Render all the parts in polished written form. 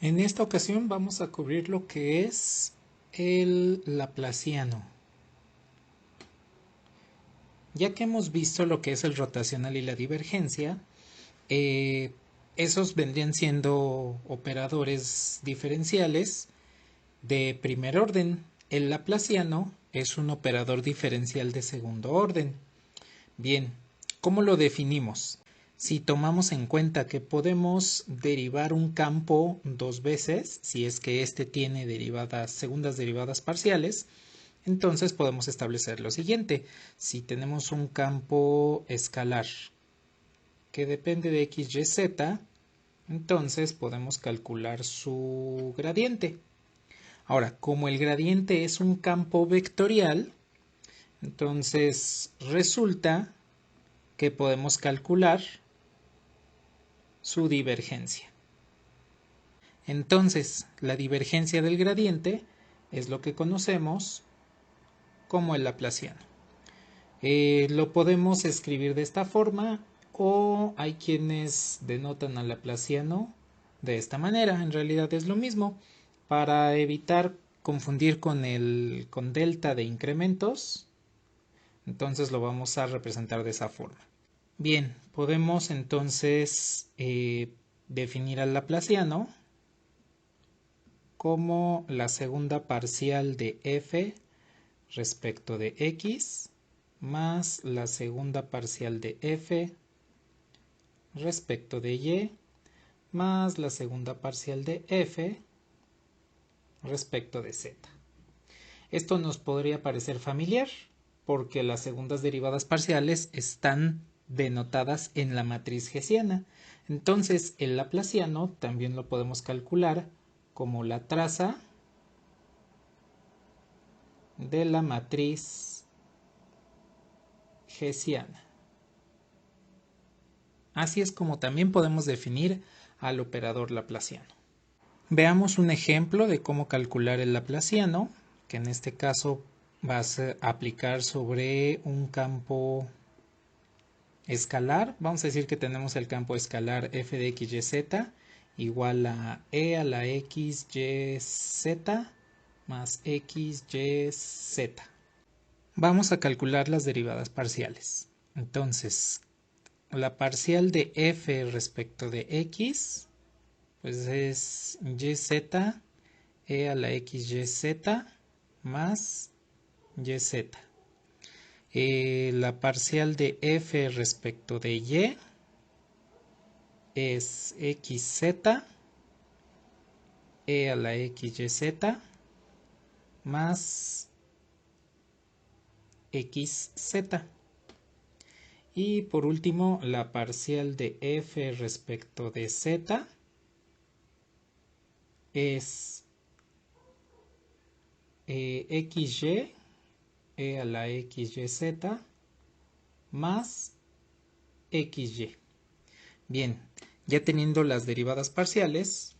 En esta ocasión vamos a cubrir lo que es el laplaciano. Ya que hemos visto lo que es el rotacional y la divergencia, eh, esos vendrían siendo operadores diferenciales de primer orden. El laplaciano es un operador diferencial de segundo orden. Bien, ¿cómo lo definimos? Si tomamos en cuenta que podemos derivar un campo dos veces, si es que éste tiene segundas derivadas parciales, entonces podemos establecer lo siguiente. Si tenemos un campo escalar que depende de x, y, z, entonces podemos calcular su gradiente. Ahora, como el gradiente es un campo vectorial, entonces resulta que podemos calcular su divergencia. Entonces, la divergencia del gradiente es lo que conocemos como el laplaciano. Lo podemos escribir de esta forma o hay quienes denotan al laplaciano de esta manera. En realidad es lo mismo. Para evitar confundir con delta de incrementos, entonces lo vamos a representar de esa forma. Bien, podemos entonces definir al laplaciano como la segunda parcial de f respecto de x más la segunda parcial de f respecto de y más la segunda parcial de f respecto de z. Esto nos podría parecer familiar porque las segundas derivadas parciales están denotadas en la matriz hessiana. Entonces el laplaciano también lo podemos calcular como la traza de la matriz hessiana. Así es como también podemos definir al operador laplaciano. Veamos un ejemplo de cómo calcular el laplaciano, que en este caso vas a aplicar sobre un campo escalar. Vamos a decir que tenemos el campo escalar f de x, y, z igual a e a la x, y, z más x, y, z. Vamos a calcular las derivadas parciales. Entonces, la parcial de f respecto de x, pues es yz e a la x, y, z más yz. La parcial de f respecto de y es xz e a la x, y, z más xz. Y por último, la parcial de f respecto de z es xy e a la x, y, z más xy. Bien, ya teniendo las derivadas parciales,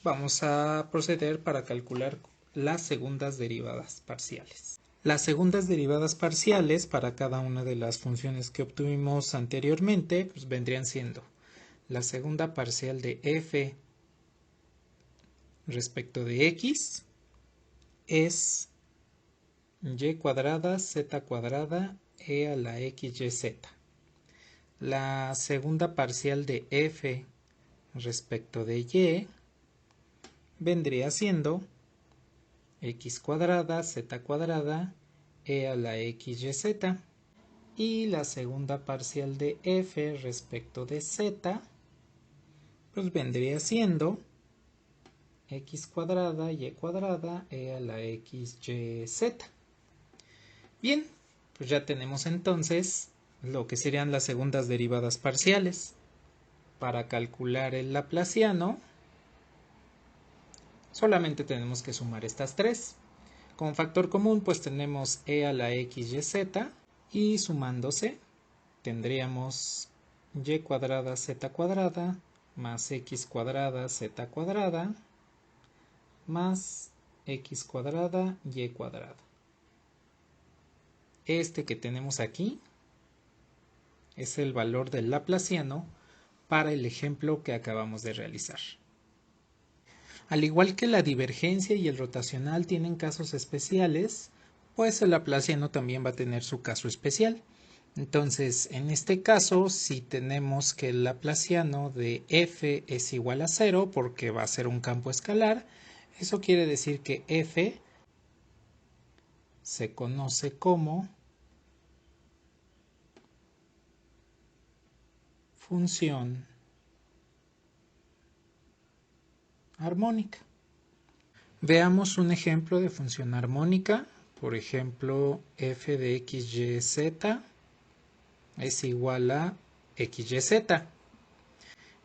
vamos a proceder para calcular las segundas derivadas parciales. Las segundas derivadas parciales para cada una de las funciones que obtuvimos anteriormente pues vendrían siendo la segunda parcial de f respecto de x es y cuadrada z cuadrada e a la x, y, z. La segunda parcial de f respecto de y vendría siendo x cuadrada z cuadrada e a la x, y, z. Y la segunda parcial de f respecto de z pues vendría siendo x cuadrada y cuadrada e a la x, y, z. Bien, pues ya tenemos entonces lo que serían las segundas derivadas parciales. Para calcular el laplaciano, solamente tenemos que sumar estas tres. Como factor común, pues tenemos e a la x, y, z, y sumándose tendríamos y cuadrada z cuadrada más x cuadrada z cuadrada más x cuadrada y cuadrada. Este que tenemos aquí es el valor del laplaciano para el ejemplo que acabamos de realizar. Al igual que la divergencia y el rotacional tienen casos especiales, pues el laplaciano también va a tener su caso especial. Entonces, en este caso, si tenemos que el laplaciano de f es igual a 0, porque va a ser un campo escalar, eso quiere decir que f se conoce como función armónica. Veamos un ejemplo de función armónica. Por ejemplo, f de xyz es igual a xyz.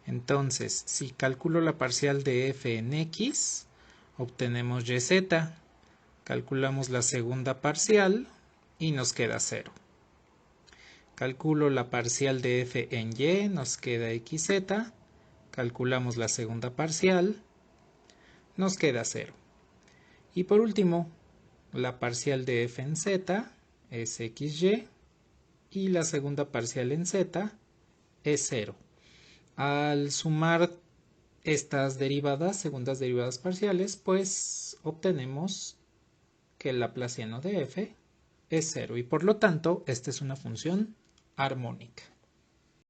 Entonces, si calculo la parcial de f en x, obtenemos yz. Calculamos la segunda parcial y nos queda 0. Calculo la parcial de f en y, nos queda xz. Calculamos la segunda parcial, nos queda 0. Y por último, la parcial de f en z es xy y la segunda parcial en z es 0. Al sumar estas derivadas, segundas derivadas parciales, pues obtenemos que el laplaciano de f es 0 y por lo tanto esta es una función armónica.